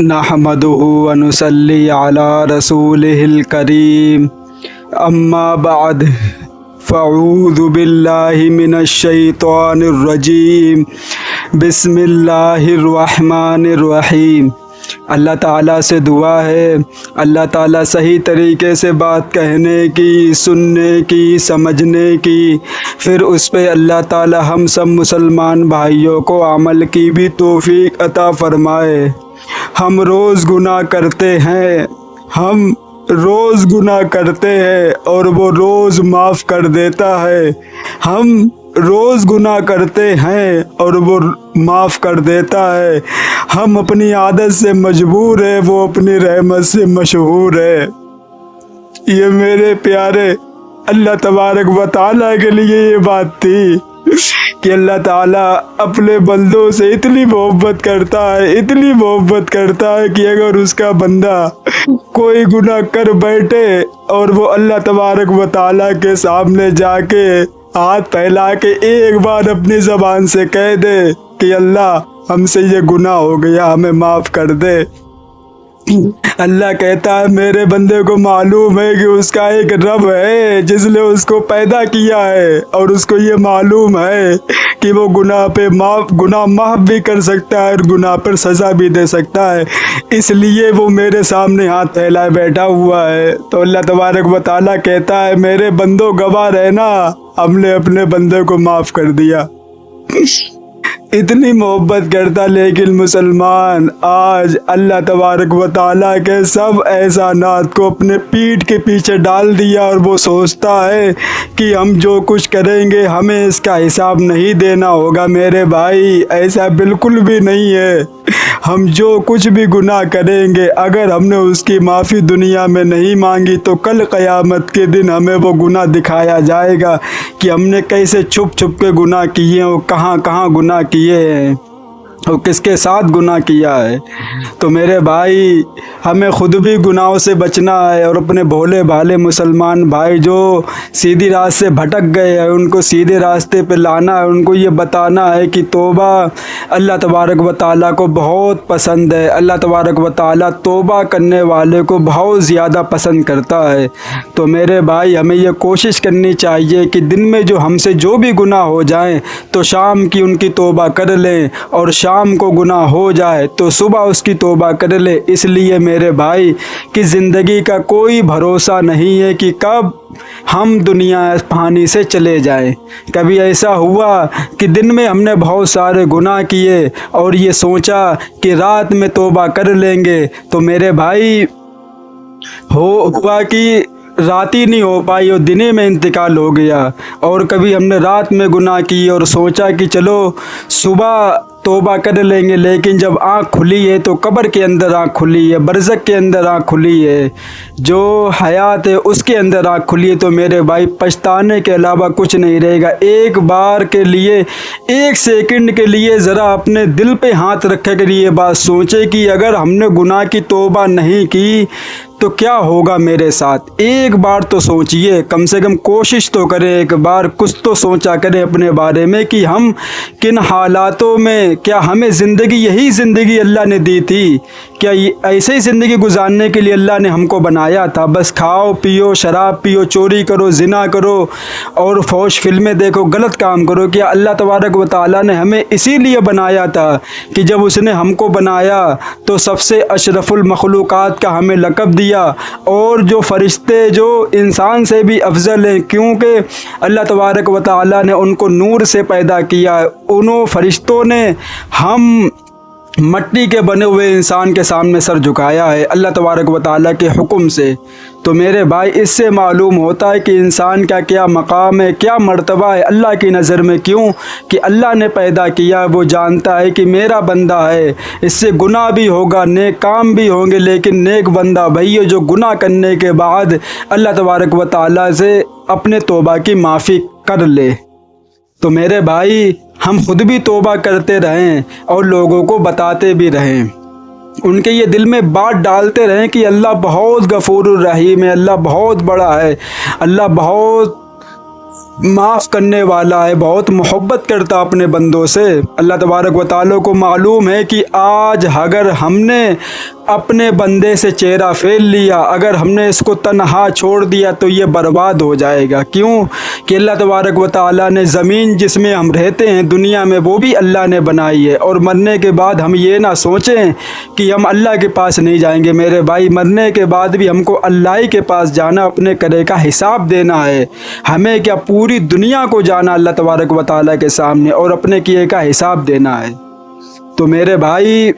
नहमदुहु व नुसल्ली अला रसूलिहिल करीम अम्मा बाद फ़अऊज़ु बिल्लाहि मिनश शैतानिर रजीम बिस्मिल्लाहिर रहमानिर रहीम। अल्लाह ताला से दुआ है, अल्लाह ताला सही तरीके से बात कहने की, सुनने की, समझने की, फिर उस पे अल्लाह ताला हम सब मुसलमान भाइयों को अमल की भी तौफीक अता फरमाए। हम रोज़ गुनाह करते हैं, हम रोज़ गुनाह करते हैं और वो रोज़ माफ़ कर देता है। हम रोज़ गुनाह करते हैं और वो माफ़ कर देता है। हम अपनी आदत से मजबूर है, वो अपनी रहमत से मशहूर है। ये मेरे प्यारे अल्लाह तबारक व तआला के लिए ये बात थी कि अल्लाह ताला अपने बंदों से इतनी मोहब्बत करता है, इतनी मोहब्बत करता है कि अगर उसका बंदा कोई गुनाह कर बैठे और वो अल्लाह तबारक व तआला के सामने जाके हाथ फैला के एक बार अपनी ज़बान से कह दे कि अल्लाह हमसे ये गुनाह हो गया, हमें माफ़ कर दे, अल्लाह कहता है मेरे बंदे को मालूम है कि उसका एक रब है जिसने उसको पैदा किया है और उसको ये मालूम है कि वो गुनाह माफ़ भी कर सकता है और गुनाह पर सज़ा भी दे सकता है, इसलिए वो मेरे सामने हाथ फैलाए बैठा हुआ है। तो अल्लाह तबारक व तआला कहता है मेरे बंदों गवाह रहना, हमने अपने बंदे को माफ़ कर दिया। इतनी मोहब्बत करता, लेकिन मुसलमान आज अल्लाह तबारक व तआला के सब एहसानात को अपने पीठ के पीछे डाल दिया और वो सोचता है कि हम जो कुछ करेंगे हमें इसका हिसाब नहीं देना होगा। मेरे भाई ऐसा बिल्कुल भी नहीं है। हम जो कुछ भी गुनाह करेंगे अगर हमने उसकी माफ़ी दुनिया में नहीं मांगी तो कल क़यामत के दिन हमें वो गुनाह दिखाया जाएगा कि हमने कैसे छुप छुप के गुनाह किए हैं, कहाँ कहाँ गुनाह किए हैं और किसके साथ गुनाह किया है। तो मेरे भाई हमें ख़ुद भी गुनाहों से बचना है और अपने भोले भाले मुसलमान भाई जो सीधी रास्ते से भटक गए हैं उनको सीधे रास्ते पे लाना है, उनको ये बताना है कि तौबा अल्लाह तबारक व तआला को बहुत पसंद है। अल्लाह तबारक व तआला तौबा करने वाले को बहुत ज़्यादा पसंद करता है। तो मेरे भाई हमें ये कोशिश करनी चाहिए कि दिन में जो हमसे जो भी गुनाह हो जाएं तो शाम की उनकी तौबा कर लें और शाम को गुनाह हो जाए तो सुबह उसकी तौबा कर ले। इसलिए मेरे भाई कि ज़िंदगी का कोई भरोसा नहीं है कि कब हम दुनिया फानी से चले जाएं। कभी ऐसा हुआ कि दिन में हमने बहुत सारे गुनाह किए और ये सोचा कि रात में तौबा कर लेंगे, तो मेरे भाई हुआ कि रात ही नहीं हो पाई और दिन में इंतकाल हो गया। और कभी हमने रात में गुनाह की और सोचा कि चलो सुबह तौबा कर लेंगे, लेकिन जब आँख खुली है तो कब्र के अंदर आँख खुली है, बरज़ख के अंदर आँख खुली है, जो हयात है उसके अंदर आँख खुली है। तो मेरे भाई पछताने के अलावा कुछ नहीं रहेगा। एक बार के लिए, एक सेकंड के लिए ज़रा अपने दिल पे हाथ रखे कर ये बात सोचे कि अगर हमने गुनाह की तौबा नहीं की तो क्या होगा मेरे साथ। एक बार तो सोचिए, कम से कम कोशिश तो करें, एक बार कुछ तो सोचा करें अपने बारे में कि हम किन हालातों में, क्या हमें ज़िंदगी यही ज़िंदगी अल्लाह ने दी थी, क्या ऐसे ही ज़िंदगी गुजारने के लिए अल्लाह ने हमको बनाया था। बस खाओ पियो, शराब पियो, चोरी करो, ज़िना करो और फौश फिल्में देखो, गलत काम करो। क्या अल्लाह तबारक व तआला ने हमें इसीलिए बनाया था कि जब उसने हमको बनाया तो सबसे अशरफुल मखलूक़ात का हमें लक़ब दिया और जो फरिश्ते जो इंसान से भी अफजल हैं, क्योंकि अल्लाह तबारक व तआला ने उनको नूर से पैदा किया है। उन्होंने फरिश्तों ने हम मट्टी के बने हुए इंसान के सामने सर झुकाया है अल्लाह तबारक व तआला के हुक्म से। तो मेरे भाई इससे मालूम होता है कि इंसान का क्या मकाम है, क्या मर्तबा है अल्लाह की नज़र में। क्यों कि अल्लाह ने पैदा किया, वो जानता है कि मेरा बंदा है, इससे गुनाह भी होगा, नेक काम भी होंगे, लेकिन नेक बंदा भैया जो गुनाह करने के बाद अल्लाह तबारक व तआला से अपने तौबा की माफ़ी कर ले। तो मेरे भाई हम खुद भी तौबा करते रहें और लोगों को बताते भी रहें, उनके ये दिल में बात डालते रहें कि अल्लाह बहुत गफूरुर रहीम है, अल्लाह बहुत बड़ा है, अल्लाह बहुत معاف کرنے والا ہے، بہت محبت کرتا اپنے بندوں سے۔ اللہ تبارک و تعالیٰ کو معلوم ہے کہ آج اگر ہم نے اپنے بندے سے چہرہ پھیر لیا، اگر ہم نے اس کو تنہا چھوڑ دیا تو یہ برباد ہو جائے گا۔ کیوں کہ اللہ تبارک و تعالیٰ نے زمین جس میں ہم رہتے ہیں دنیا میں وہ بھی اللہ نے بنائی ہے، اور مرنے کے بعد ہم یہ نہ سوچیں کہ ہم اللہ کے پاس نہیں جائیں گے۔ میرے بھائی، مرنے کے بعد بھی ہم کو اللہ ہی کے پاس جانا، اپنے کرے کا حساب دینا ہے۔ ہمیں کیا پوری دنیا کو جانا اللہ تبارک و تعالیٰ کے سامنے اور اپنے کیے کا حساب دینا ہے۔ تو میرے بھائی،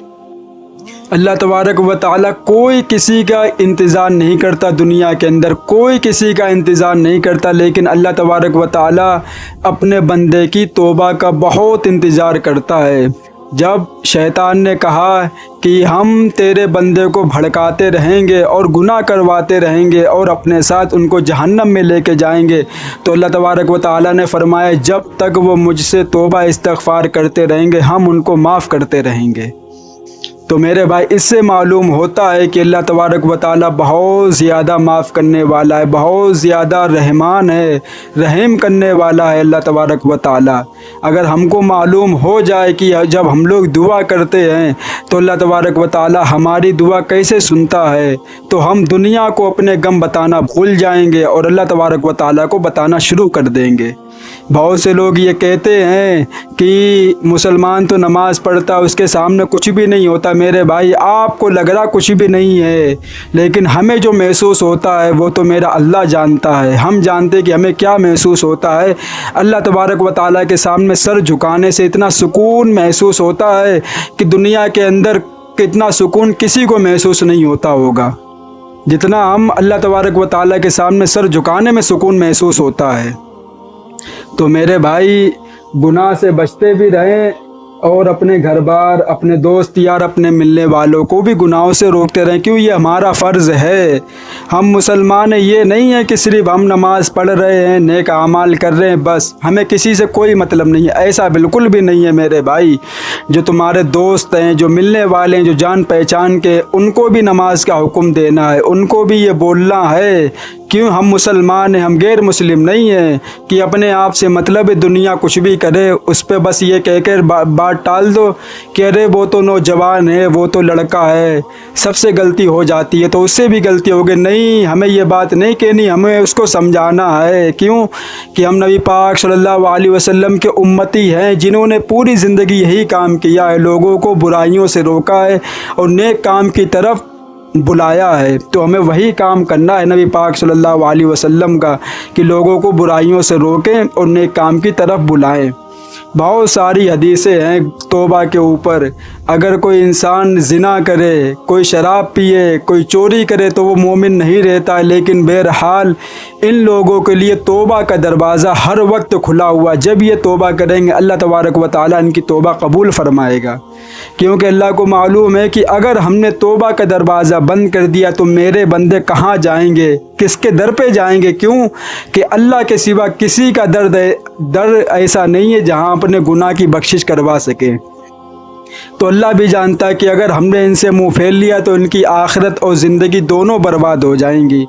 اللہ تبارک و تعالیٰ کوئی کسی کا انتظار نہیں کرتا، دنیا کے اندر کوئی کسی کا انتظار نہیں کرتا، لیکن اللہ تبارک و تعالیٰ اپنے بندے کی توبہ کا بہت انتظار کرتا ہے۔ جب شیطان نے کہا کہ ہم تیرے بندے کو بھڑکاتے رہیں گے اور گناہ کرواتے رہیں گے اور اپنے ساتھ ان کو جہنم میں لے کے جائیں گے، تو اللہ تبارک و تعالیٰ نے فرمایا جب تک وہ مجھ سے توبہ استغفار کرتے رہیں گے ہم ان کو معاف کرتے رہیں گے۔ تو میرے بھائی، اس سے معلوم ہوتا ہے کہ اللہ تبارک و تعالیٰ بہت زیادہ معاف کرنے والا ہے، بہت زیادہ رحمان ہے، رحم کرنے والا ہے اللہ تبارک و تعالیٰ۔ اگر ہم کو معلوم ہو جائے کہ جب ہم لوگ دعا کرتے ہیں تو اللہ تبارک و تعالیٰ ہماری دعا کیسے سنتا ہے، تو ہم دنیا کو اپنے غم بتانا بھول جائیں گے اور اللہ تبارک و تعالیٰ کو بتانا شروع کر دیں گے۔ بہت سے لوگ یہ کہتے ہیں کہ مسلمان تو نماز پڑھتا، اس کے سامنے کچھ بھی نہیں ہوتا۔ میرے بھائی، آپ کو لگ رہا کچھ بھی نہیں ہے، لیکن ہمیں جو محسوس ہوتا ہے وہ تو میرا اللہ جانتا ہے۔ ہم جانتے کہ ہمیں کیا محسوس ہوتا ہے۔ اللہ تبارک و تعالیٰ کے سامنے سر جھکانے سے اتنا سکون محسوس ہوتا ہے کہ دنیا کے اندر کتنا سکون کسی کو محسوس نہیں ہوتا ہوگا جتنا ہم اللہ تبارک و تعالیٰ کے سامنے سر جھکانے میں سکون محسوس ہوتا ہے۔ تو میرے بھائی، گناہ سے بچتے بھی رہیں اور اپنے گھر بار، اپنے دوست یار، اپنے ملنے والوں کو بھی گناہوں سے روکتے رہیں، کیوں یہ ہمارا فرض ہے۔ ہم مسلمان ہیں، یہ نہیں ہے کہ صرف ہم نماز پڑھ رہے ہیں، نیک اعمال کر رہے ہیں، بس ہمیں کسی سے کوئی مطلب نہیں ہے۔ ایسا بالکل بھی نہیں ہے میرے بھائی۔ جو تمہارے دوست ہیں، جو ملنے والے ہیں، جو جان پہچان کے، ان کو بھی نماز کا حکم دینا ہے، ان کو بھی یہ بولنا ہے۔ کیوں ہم مسلمان ہیں، ہم غیر مسلم نہیں ہیں کہ اپنے آپ سے مطلب دنیا کچھ بھی کرے، اس پہ بس یہ کہہ کر بات ٹال دو کہ ارے وہ تو نوجوان ہے، وہ تو لڑکا ہے، سب سے غلطی ہو جاتی ہے تو اس سے بھی غلطی ہوگی۔ نہیں، ہمیں یہ بات نہیں کہنی، ہمیں اس کو سمجھانا ہے۔ کیوں کہ ہم نبی پاک صلی اللہ علیہ وسلم کے امتی ہیں، جنہوں نے پوری زندگی یہی کام کیا ہے، لوگوں کو برائیوں سے روکا ہے اور نیک کام کی طرف بلایا ہے۔ تو ہمیں وہی کام کرنا ہے نبی پاک صلی اللہ علیہ وسلم کا، کہ لوگوں کو برائیوں سے روکیں اور نیک کام کی طرف بلائیں۔ بہت ساری حدیثیں ہیں توبہ کے اوپر۔ اگر کوئی انسان زنا کرے، کوئی شراب پیے، کوئی چوری کرے تو وہ مومن نہیں رہتا ہے، لیکن بہرحال ان لوگوں کے لیے توبہ کا دروازہ ہر وقت کھلا ہوا۔ جب یہ توبہ کریں گے اللہ تبارک و تعالیٰ ان کی توبہ قبول فرمائے گا، کیونکہ اللہ کو معلوم ہے کہ اگر ہم نے توبہ کا دروازہ بند کر دیا تو میرے بندے کہاں جائیں گے، کس کے در پہ جائیں گے؟ کیوں کہ اللہ کے سوا کسی کا در ایسا نہیں ہے جہاں اپنے گناہ کی بخشش کروا سکے۔ تو اللہ بھی جانتا ہے کہ اگر ہم نے ان سے منہ پھیر لیا تو ان کی آخرت اور زندگی دونوں برباد ہو جائیں گی۔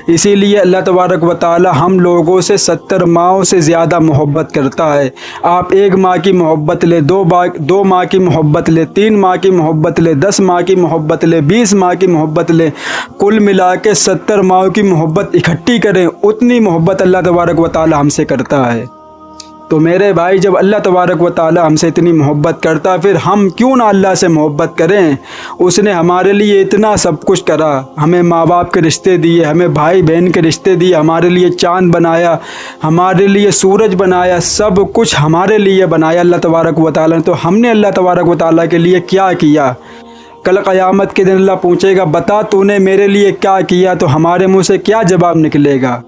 اسی لیے اللہ تبارک و تعالی ہم لوگوں سے 70 ماہوں سے زیادہ محبت کرتا ہے۔ آپ 1 ماہ کی محبت لیں، 2 ماہ کی محبت لیں، 3 ماہ کی محبت لیں، 10 ماہ کی محبت لیں، 20 ماہ کی محبت لیں، کل ملا کے 70 ماہوں کی محبت اکٹھی کریں، اتنی محبت اللہ تبارک و تعالی ہم سے کرتا ہے۔ تو میرے بھائی، جب اللہ تبارک و تعالی ہم سے اتنی محبت کرتا، پھر ہم کیوں نہ اللہ سے محبت کریں؟ اس نے ہمارے لیے اتنا سب کچھ کرا، ہمیں ماں باپ کے رشتے دیے، ہمیں بھائی بہن کے رشتے دیے، ہمارے لیے چاند بنایا، ہمارے لیے سورج بنایا، سب کچھ ہمارے لیے بنایا اللہ تبارک و تعالی نے۔ تو ہم نے اللہ تبارک و تعالی کے لیے کیا کیا؟ کل قیامت کے دن اللہ پوچھے گا، بتا تو نے میرے لیے کیا کیا؟ تو ہمارے منہ سے کیا جواب نکلے گا؟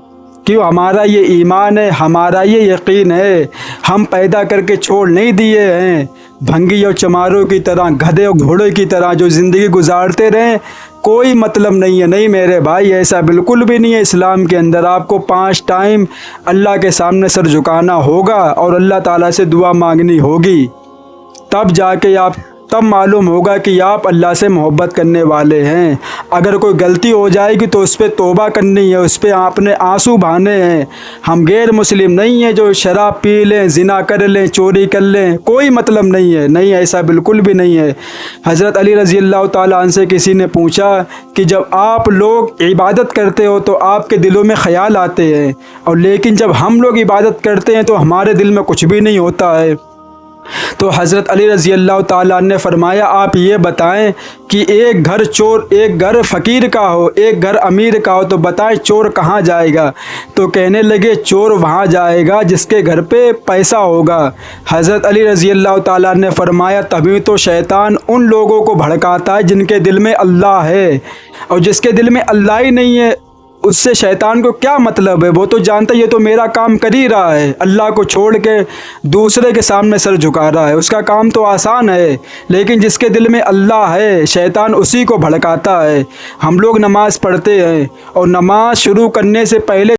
کیوں ہمارا یہ ایمان ہے، ہمارا یہ یقین ہے، ہم پیدا کر کے چھوڑ نہیں دیے ہیں بھنگی اور چماروں کی طرح، گدھے اور گھوڑے کی طرح جو زندگی گزارتے رہیں، کوئی مطلب نہیں ہے۔ نہیں میرے بھائی، ایسا بالکل بھی نہیں ہے۔ اسلام کے اندر آپ کو 5 ٹائم اللہ کے سامنے سر جھکانا ہوگا اور اللہ تعالیٰ سے دعا مانگنی ہوگی، تب جا کے آپ तब मालूम होगा कि आप अल्लाह से मोहब्बत करने वाले हैं। अगर कोई गलती हो जाएगी तो उस पर तौबा करनी है, उस पर आपने आंसू बहाने हैं। हम गैर मुस्लिम नहीं हैं जो शराब पी लें, ज़िना कर लें, चोरी कर लें, कोई मतलब नहीं है। नहीं, ऐसा बिल्कुल भी नहीं है। हज़रत अली रज़ी अल्लाह ताला अन्हु से किसी ने पूछा कि जब आप लोग इबादत करते हो तो आपके दिलों में ख़याल आते हैं, और लेकिन जब हम लोग इबादत करते हैं तो हमारे दिल में कुछ भी नहीं होता है। तो हज़रत अली रज़ी अल्लाह ताला ने फरमाया, आप ये बताएं कि एक घर चोर, एक घर फ़कीर का हो, एक घर अमीर का हो, तो बताएं चोर कहाँ जाएगा? तो कहने लगे, चोर वहाँ जाएगा जिसके घर पे पैसा होगा। हज़रत अली रज़ी अल्लाह ताला ने फरमाया, तभी तो शैतान उन लोगों को भड़काता है जिनके दिल में अल्लाह है, और जिसके दिल में अल्लाह ही नहीं है उससे शैतान को क्या मतलब है? वो तो जानता है ये तो मेरा काम कर ही रहा है, अल्लाह को छोड़ के दूसरे के सामने सर झुका रहा है, उसका काम तो आसान है। लेकिन जिसके दिल में अल्लाह है, शैतान उसी को भड़काता है। हम लोग नमाज़ पढ़ते हैं और नमाज शुरू करने से पहले